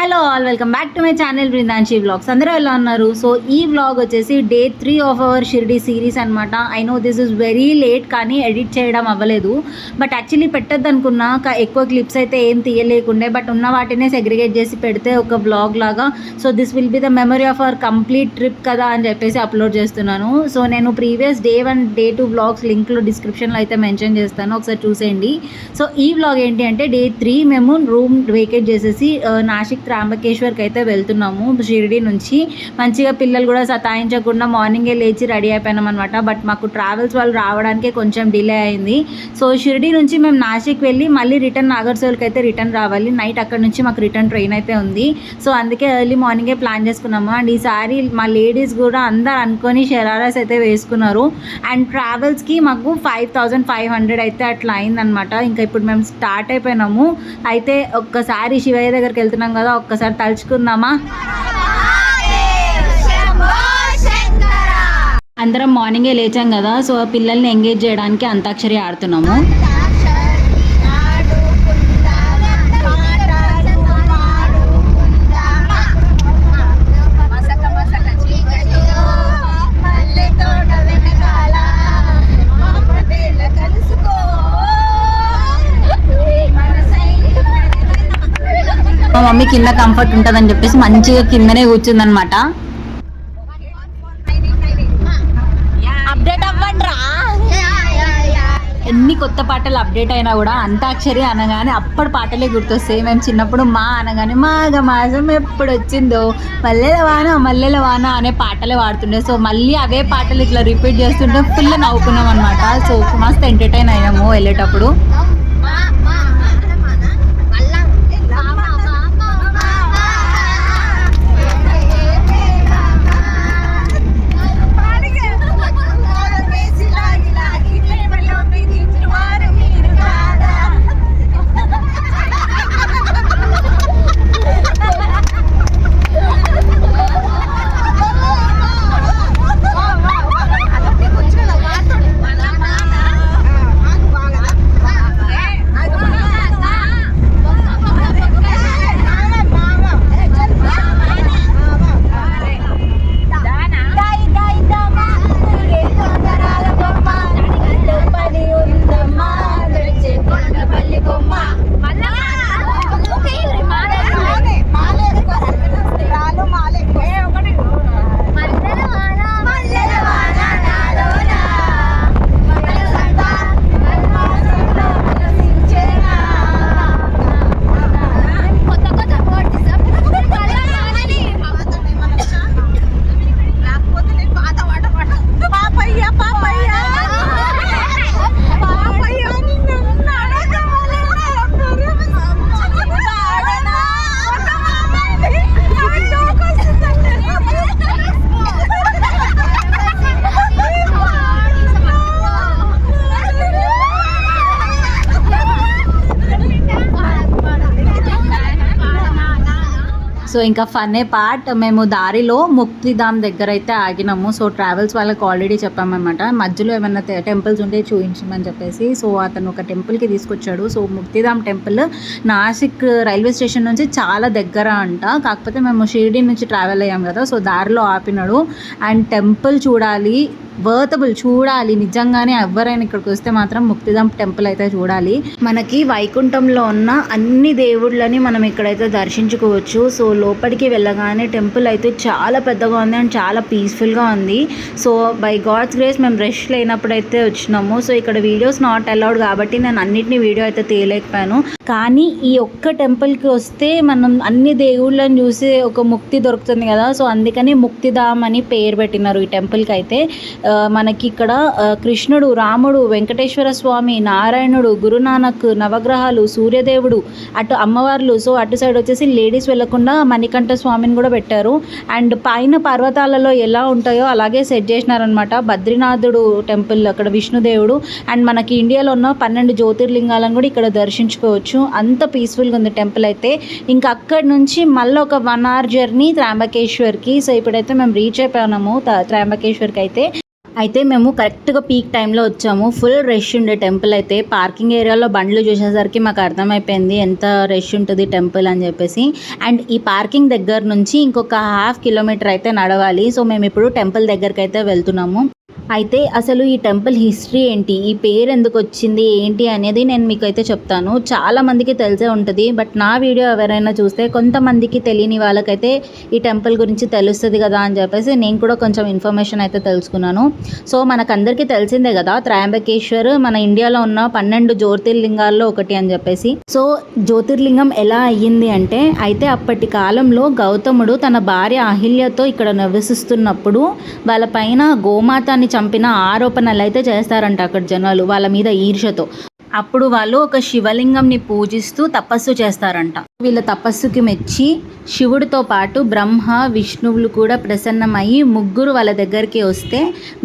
Hello all, welcome back to my channel Brindamshi vlogs. అందరూ ఎలా ఉన్నారు? సో ఈ వ్లాగ్ వచ్చేసి day 3 of our Shirdi series అనమాట. I know this is very late, కానీ ఎడిట్ చేయడం అవ్వలేదు. బట్ యాక్చువల్లీ పెట్టద్దు అనుకున్నా, ఎక్కువ క్లిప్స్ అయితే ఏం తీయలేకుండే. బట్ ఉన్న వాటినే సెగ్రిగేట్ చేసి పెడితే ఒక వ్లాగ్ లాగా. So this will be the memory of our complete trip కదా అని చెప్పేసి అప్లోడ్ చేస్తున్నాను. సో నేను ప్రీవియస్ డే 1 డే 2 వ్లాగ్స్ లింక్లో డిస్క్రిప్షన్లో అయితే మెన్షన్ చేస్తాను, ఒకసారి చూసేయండి. సో ఈ వ్లాగ్ ఏంటి అంటే, డే 3 మేము రూమ్ వేకేట్ చేసేసి నాసిక్ త్రయంబకేశ్వర్కి అయితే వెళ్తున్నాము. షిరిడి నుంచి మంచిగా పిల్లలు కూడా సతాయించకుండా మార్నింగే లేచి రెడీ అయిపోయినాం అనమాట. బట్ మాకు ట్రావెల్స్ వాళ్ళు రావడానికి కొంచెం డిలే అయింది. సో షిరిడి నుంచి మేము నాసిక్ వెళ్ళి మళ్ళీ రిటర్న్ నాగర్సోల్కి అయితే రిటర్న్ రావాలి. నైట్ అక్కడ నుంచి మాకు రిటర్న్ ట్రైన్ అయితే ఉంది. సో అందుకే ఎర్లీ మార్నింగే ప్లాన్ చేసుకున్నాము. అండ్ ఈసారి మా లేడీస్ కూడా అందరు అనుకొని షరారాస్ అయితే వేసుకున్నారు. అండ్ ట్రావెల్స్కి మాకు 5500 అయితే అట్లా అయిందనమాట. ఇంకా ఇప్పుడు మేము స్టార్ట్ అయిపోయినాము. అయితే ఒక్కసారి శివయ్య దగ్గరికి వెళ్తున్నాం కదా, ఒక్కసారి తలుచుకుందామా. అందరం మార్నింగే లేచాం కదా, సో పిల్లల్ని ఎంగేజ్ చేయడానికి అంతాక్షరి ఆడుతున్నాము. మా మమ్మీ కింద కంఫర్ట్ ఉంటుందని చెప్పేసి మంచిగా కిందనే కూర్చుందనమాట. అప్డేట్ అవ్వండి రా. ఎన్ని కొత్త పాటలు అప్డేట్ అయినా కూడా అంతాక్షరి అనగానే అప్పటి పాటలే గుర్తొస్తాయి. మేము చిన్నప్పుడు మా అనగానే మాఘ మాసం ఎప్పుడు వచ్చిందో మల్లెల వాన అనే పాటలే వాడుతుండే. సో మళ్ళీ అవే పాటలు ఇట్లా రిపీట్ చేస్తుంటే ఫుల్ నవ్వుకున్నాం అనమాట. సో మస్తు ఎంటర్టైన్ అయ్యాము వెళ్ళేటప్పుడు. సో ఇంకా ఫన్నే పార్ట్, మేము దారిలో ముక్తిధామ్ దగ్గర అయితే ఆగినాము. సో ట్రావెల్స్ వాళ్ళకి ఆల్రెడీ చెప్పామన్నమాట, మధ్యలో ఏమైనా టెంపుల్స్ ఉంటే చూపించమని చెప్పేసి. సో అతను ఒక టెంపుల్కి తీసుకొచ్చాడు. So Muktidham temple Nashik railway station నుంచి చాలా దగ్గర అంట. కాకపోతే మేము షిరిడి నుంచి ట్రావెల్ అయ్యాం కదా, సో దారిలో ఆపినాడు. అండ్ టెంపుల్ చూడాలి, వర్తబుల్ చూడాలి. నిజంగానే ఎవరైనా ఇక్కడికి వస్తే మాత్రం ముక్తిధామ్ టెంపుల్ అయితే చూడాలి. మనకి వైకుంఠంలో ఉన్న అన్ని దేవుళ్ళని మనం ఇక్కడైతే దర్శించుకోవచ్చు. సో లోపలికి వెళ్ళగానే టెంపుల్ అయితే చాలా పెద్దగా ఉంది అండ్ చాలా పీస్ఫుల్గా ఉంది. సో బై గాడ్స్ గ్రేస్ మేము రష్ లేనప్పుడు అయితే వచ్చినాము. సో ఇక్కడ వీడియోస్ నాట్ అలౌడ్ కాబట్టి నేను అన్నిటినీ వీడియో అయితే తీయలేకపోయాను. కానీ ఈ ఒక్క టెంపుల్కి వస్తే మనం అన్ని దేవుళ్ళని చూసి ఒక ముక్తి దొరుకుతుంది కదా. సో అందుకని ముక్తిధామ్ అని పేరు పెట్టినారు ఈ టెంపుల్కి అయితే. మనకి ఇక్కడ కృష్ణుడు, రాముడు, వెంకటేశ్వర స్వామి, నారాయణుడు, గురునానక్, నవగ్రహాలు, సూర్యదేవుడు, అటు అమ్మవార్లు. సో అటు సైడ్ వచ్చేసి లేడీస్ వెళ్లకుండా మణికంఠ స్వామిని కూడా పెట్టారు. అండ్ పైన పర్వతాలలో ఎలా ఉంటాయో అలాగే సెట్ చేసినారనమాట. బద్రీనాథుడు టెంపుల్, అక్కడ విష్ణుదేవుడు. అండ్ మనకి ఇండియాలో ఉన్న 12 జ్యోతిర్లింగాలను కూడా ఇక్కడ దర్శించుకోవచ్చు. అంత పీస్ఫుల్గా ఉంది టెంపుల్ అయితే. ఇంకా అక్కడి నుంచి మళ్ళీ ఒక 1 hour జర్నీ త్రయంబకేశ్వర్కి. సో ఇప్పుడైతే మేము రీచ్ అయిపోయినాము త్రయంబకేశ్వర్కి అయితే. అయితే మేము కరెక్ట్‌గా పీక్ టైంలో వచ్చాము. ఫుల్ రష్ ఉండే టెంపుల్ అయితే. పార్కింగ్ ఏరియాలో బండ్లు చూసేసరికి మాకు అర్థమైపోయింది ఎంత రష్ ఉంటది టెంపుల్ అని చెప్పేసి. అండ్ ఈ పార్కింగ్ దగ్గర నుంచి ఇంకొక హాఫ్ కిలోమీటర్ అయితే నడవాలి. సో మేమిప్పుడు టెంపుల్ దగ్గరకైతే వెళ్తున్నాము. అయితే అసలు ఈ టెంపుల్ హిస్టరీ ఏంటి? ఈ పేరు ఎందుకొచ్చింది? ఏంటి అనేది నేను మీకైతే చెప్తాను. చాలా మందికి తెలిసే ఉంటది. బట్ నా వీడియో ఎవరైనా చూస్తే కొంతమందికి తెలియని వాళ్ళకైతే ఈ టెంపుల్ గురించి తెలుస్తది కదా అని చెప్పేసి నేను కూడా కొంచెం ఇన్ఫర్మేషన్ అయితే తెలుసుకున్నాను. సో మనకందరికీ తెలిసిందే కదా, త్రయంబకేశ్వర్ మన ఇండియాలో ఉన్న 12 జ్యోతిర్లింగాల్లో ఒకటి అని చెప్పేసి. సో జ్యోతిర్లింగం ఎలా అయ్యింది అంటే, అయితే అప్పటి కాలంలో గౌతముడు తన భార్య అహిల్యతో ఇక్కడ నివసిస్తున్నప్పుడు వాళ్ళ పైన గోమాతని చంపిన ఆరోపణలు అయితే చేస్తారంట అక్కడ జనాలు వాళ్ళ మీద ఈర్ష్యతో. అప్పుడు వాళ్ళు ఒక శివలింగంని పూజిస్తూ తపస్సు చేస్తారంట. వీళ్ళ తపస్సుకి మెచ్చి శివుడితో పాటు బ్రహ్మ విష్ణువులు కూడా ప్రసన్నమయ్యి ముగ్గురు వాళ్ళ దగ్గరికి వస్తే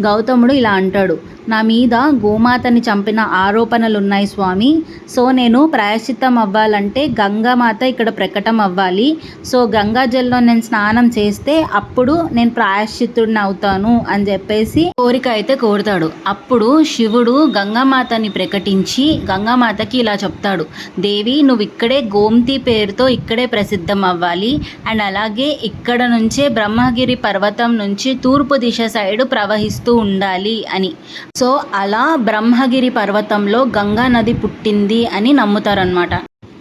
గౌతముడు ఇలా అంటాడు, నా మీద గోమాతని చంపిన ఆరోపణలు ఉన్నాయి స్వామి. సో నేను ప్రాయశ్చిత్తం అవ్వాలంటే గంగామాత ఇక్కడ ప్రకటం అవ్వాలి. సో గంగాజల్లో నేను స్నానం చేస్తే అప్పుడు నేను ప్రాయశ్చిత్తుడిని అవుతాను అని చెప్పేసి కోరిక అయితే కోరుతాడు. అప్పుడు శివుడు గంగామాతని ప్రకటించి గంగామాతకి ఇలా చెప్తాడు, దేవి నువ్వు ఇక్కడే గోమతి పేరుతో ఇక్కడే ప్రసిద్ధం అవ్వాలి. అండ్ అలాగే ఇక్కడ నుంచే బ్రహ్మగిరి పర్వతం నుంచి తూర్పు దిశ సైడ్ ప్రవహిస్తూ ఉండాలి అని. సో అలా బ్రహ్మగిరి పర్వతంలో గంగా నది పుట్టింది అని నమ్ముతారనమాట.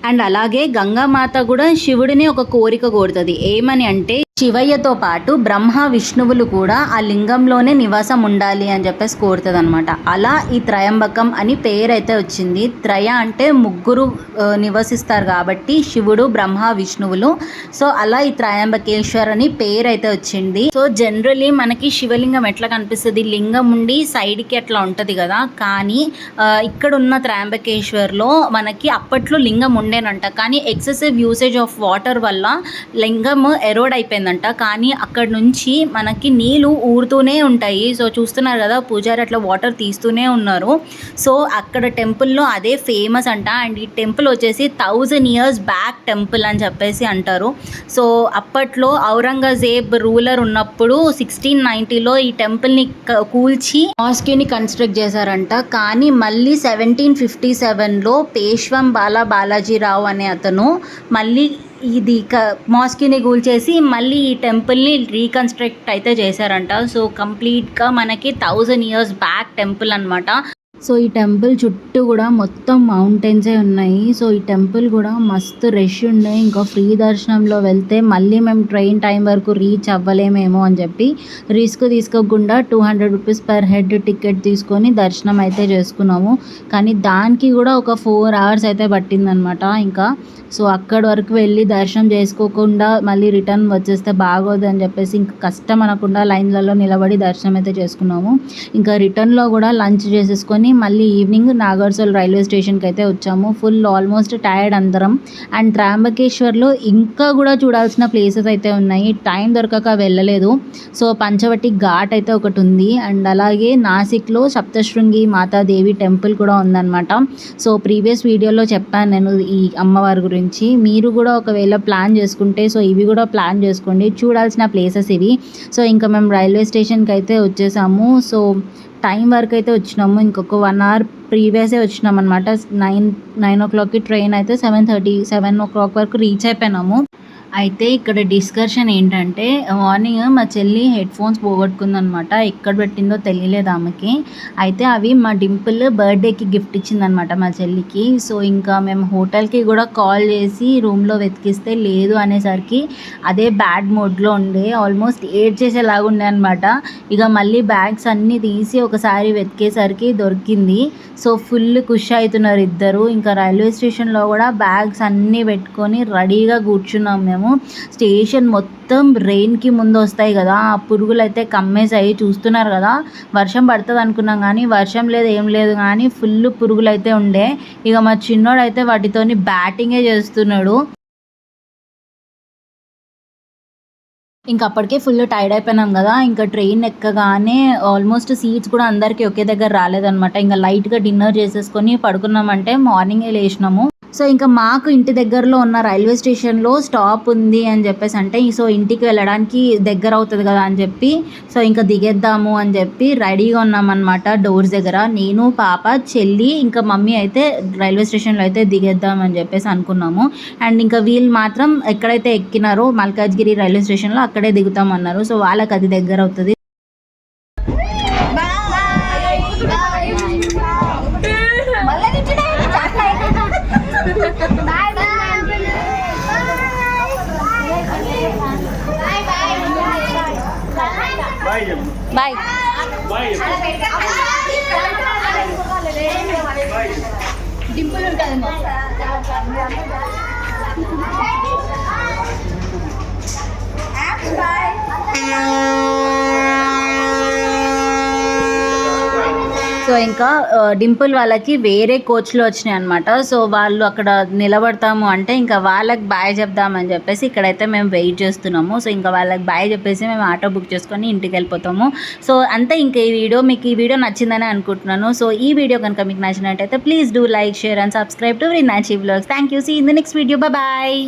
అండ్ అలాగే గంగామాత కూడా శివుడిని ఒక కోరిక కోరుతుంది. ఏమని అంటే శివయ్యతో పాటు బ్రహ్మ విష్ణువులు కూడా ఆ లింగంలోనే నివాసం ఉండాలి అని చెప్పేసి కోరుతుంది అనమాట. అలా ఈ త్రయంబకం అని పేరు అయితే వచ్చింది. త్రయ అంటే ముగ్గురు నివసిస్తారు కాబట్టి శివుడు బ్రహ్మ విష్ణువులు. సో అలా ఈ త్రయంబకేశ్వర్ అని పేరు అయితే వచ్చింది. సో జనరలీ మనకి శివలింగం ఎట్లా కనిపిస్తుంది, లింగం ఉండి సైడ్కి అట్లా ఉంటుంది కదా, కానీ ఇక్కడ ఉన్న త్రయంబకేశ్వర్లో మనకి అప్పట్లో లింగం ఉండేనంట. కానీ ఎక్సెసివ్ యూసేజ్ ఆఫ్ వాటర్ వల్ల లింగం ఎరోడ్ అయిపోయింది. కానీ అక్కడ నుంచి మనకి నీళ్ళు ఊరుతూనే ఉంటాయి. సో చూస్తున్నారు కదా, పూజారి అట్లా వాటర్ తీస్తూనే ఉన్నారు. సో అక్కడ టెంపుల్లో అదే ఫేమస్ అంట. అండ్ ఈ టెంపుల్ వచ్చేసి 1000 years బ్యాక్ టెంపుల్ అని చెప్పేసి అంటారు. సో అప్పట్లో ఔరంగజేబ్ రూలర్ ఉన్నప్పుడు 1690లో ఈ టెంపుల్ని కూల్చి మాస్క్ని కన్స్ట్రక్ట్ చేశారంట. కానీ మళ్ళీ 1757లో పేష్వం బాలాజీరావు అనే అతను మళ్ళీ ఇది మాస్క్ని కూల్చేసి మళ్ళీ ఈ టెంపుల్ని రీకన్స్ట్రక్ట్ అయితే చేశారంట. సో కంప్లీట్గా మనకి 1000 years బ్యాక్ టెంపుల్ అనమాట. సో ఈ టెంపుల్ చుట్టూ కూడా మొత్తం మౌంటైన్సే ఉన్నాయి. సో ఈ టెంపుల్ కూడా మస్తు రష్ ఉండే. ఇంకా ఫ్రీ దర్శనంలో వెళ్తే మళ్ళీ మేము ట్రైన్ టైం వరకు రీచ్ అవ్వలేమేమో అని చెప్పి రిస్క్ తీసుకోకుండా 200 రూపీస్ పర్ హెడ్ టికెట్ తీసుకొని దర్శనం అయితే చేసుకున్నాము. కానీ దానికి కూడా ఒక 4 hours అయితే పట్టిందనమాట. ఇంకా సో అక్కడి వరకు వెళ్ళి దర్శనం చేసుకోకుండా మళ్ళీ రిటర్న్ వచ్చేస్తే బాగోదు అని చెప్పేసి ఇంకా కష్టం అనకుండా లైన్లలో నిలబడి దర్శనం అయితే చేసుకున్నాము. ఇంకా రిటర్న్లో కూడా లంచ్ చేసేసుకొని మళ్ళీ ఈవినింగ్ నాగర్సోల్ రైల్వే స్టేషన్కి అయితే వచ్చాము. ఫుల్ ఆల్మోస్ట్ టైర్డ్ అందరం. అండ్ త్రయంబకేశ్వర్లో ఇంకా కూడా చూడాల్సిన ప్లేసెస్ అయితే ఉన్నాయి, టైం దొరకక వెళ్ళలేదు. సో పంచవటి ఘాట్ అయితే ఒకటి ఉంది. అండ్ అలాగే నాసిక్లో సప్తశృంగి మాతాదేవి టెంపుల్ కూడా ఉందన్నమాట. సో ప్రీవియస్ వీడియోలో చెప్పాను నేను ఈ అమ్మవారి గురించి. మీరు కూడా ఒకవేళ ప్లాన్ చేసుకుంటే సో ఇవి కూడా ప్లాన్ చేసుకోండి, చూడాల్సిన ప్లేసెస్ ఇవి. సో ఇంకా మేము రైల్వే స్టేషన్కి అయితే వచ్చేసాము. సో టైం వరకు అయితే వచ్చినాము. ఇంకొక 1 hour ప్రీవియసే వచ్చినాం అనమాట. 9 o'clockకి ట్రైన్ అయితే 7 o'clock వరకు రీచ్ అయిపోయినాము. అయితే ఇక్కడ డిస్కషన్ ఏంటంటే, మార్నింగ్ మా చెల్లి హెడ్ ఫోన్స్ పోగొట్టుకుందనమాట. ఎక్కడ పెట్టిందో తెలియలేదు ఆమెకి. అయితే అవి మా డింపుల్ బర్త్డేకి గిఫ్ట్ ఇచ్చిందనమాట మా చెల్లికి. సో ఇంకా మేము హోటల్కి కూడా కాల్ చేసి రూమ్లో వెతికిస్తే లేదు అనేసరికి అదే బ్యాడ్ మోడ్లో ఉండే, ఆల్మోస్ట్ ఏడ్చేసేలాగా ఉండే అనమాట. ఇక మళ్ళీ బ్యాగ్స్ అన్నీ తీసి ఒకసారి వెతికేసరికి దొరికింది. సో ఫుల్ ఖుషి అవుతున్నారు ఇద్దరు. ఇంకా రైల్వే స్టేషన్లో కూడా బ్యాగ్స్ అన్నీ పెట్టుకొని రెడీగా కూర్చున్నాం మేము. స్టేషన్ మొత్తం రెయిన్కి ముందు వస్తాయి కదా, ఆ పురుగులు అయితే కమ్మేసాయి. చూస్తున్నారు కదా, వర్షం పడుతుంది అనుకున్నాం కానీ వర్షం లేదు ఏం లేదు, కానీ ఫుల్ పురుగులు అయితే ఉండే. ఇక మా చిన్నోడు అయితే వాటితోని బ్యాటింగే చేస్తున్నాడు. ఇంక అప్పటికే ఫుల్ టైర్డ్ అయిపోయినాం కదా. ఇంకా ట్రైన్ ఎక్కగానే ఆల్మోస్ట్ సీట్స్ కూడా అందరికీ ఒకే దగ్గర రాలేదనమాట. ఇంకా లైట్గా డిన్నర్ చేసేసుకొని పడుకున్నామంటే మార్నింగే లేచినాము. సో ఇంకా మాకు ఇంటి దగ్గరలో ఉన్న రైల్వే స్టేషన్లో స్టాప్ ఉంది అని చెప్పేసి అంటే సో ఇంటికి వెళ్ళడానికి దగ్గర అవుతుంది కదా అని చెప్పి సో ఇంకా దిగేద్దాము అని చెప్పి రెడీగా ఉన్నామన్నమాట డోర్స్ దగ్గర. నేను, పాప, చెల్లి ఇంకా మమ్మీ అయితే రైల్వే స్టేషన్లో అయితే దిగేద్దాం అని చెప్పేసి అనుకున్నాము. అండ్ ఇంకా వీళ్ళు మాత్రం ఎక్కడైతే ఎక్కినారో మల్కాజ్గిరి రైల్వే స్టేషన్లో అక్కడే దిగుతామన్నారు. సో వాళ్ళకి అది దగ్గర అవుతుంది. బాయ్ డింపుల్ ఉంటుంది. సో ఇంకా డింపుల్ వాళ్ళకి వేరే కోచ్లు వచ్చినాయి అనమాట. సో వాళ్ళు అక్కడ నిలబడతాము అంటే ఇంకా వాళ్ళకి బాయ్ చెప్దామని చెప్పేసి ఇక్కడైతే మేము వెయిట్ చేస్తున్నాము. సో ఇంకా వాళ్ళకి బాయ్ చెప్పేసి మేము ఆటో బుక్ చేసుకొని ఇంటికి వెళ్ళిపోతాము. సో అంతే ఇంకా మీకు ఈ వీడియో నచ్చిందని అనుకుంటున్నాను. సో ఈ వీడియో కనుక మీకు నచ్చినట్టయితే please do like, share and subscribe to Rinachi vlogs. Thank you. See in the next video. Bye.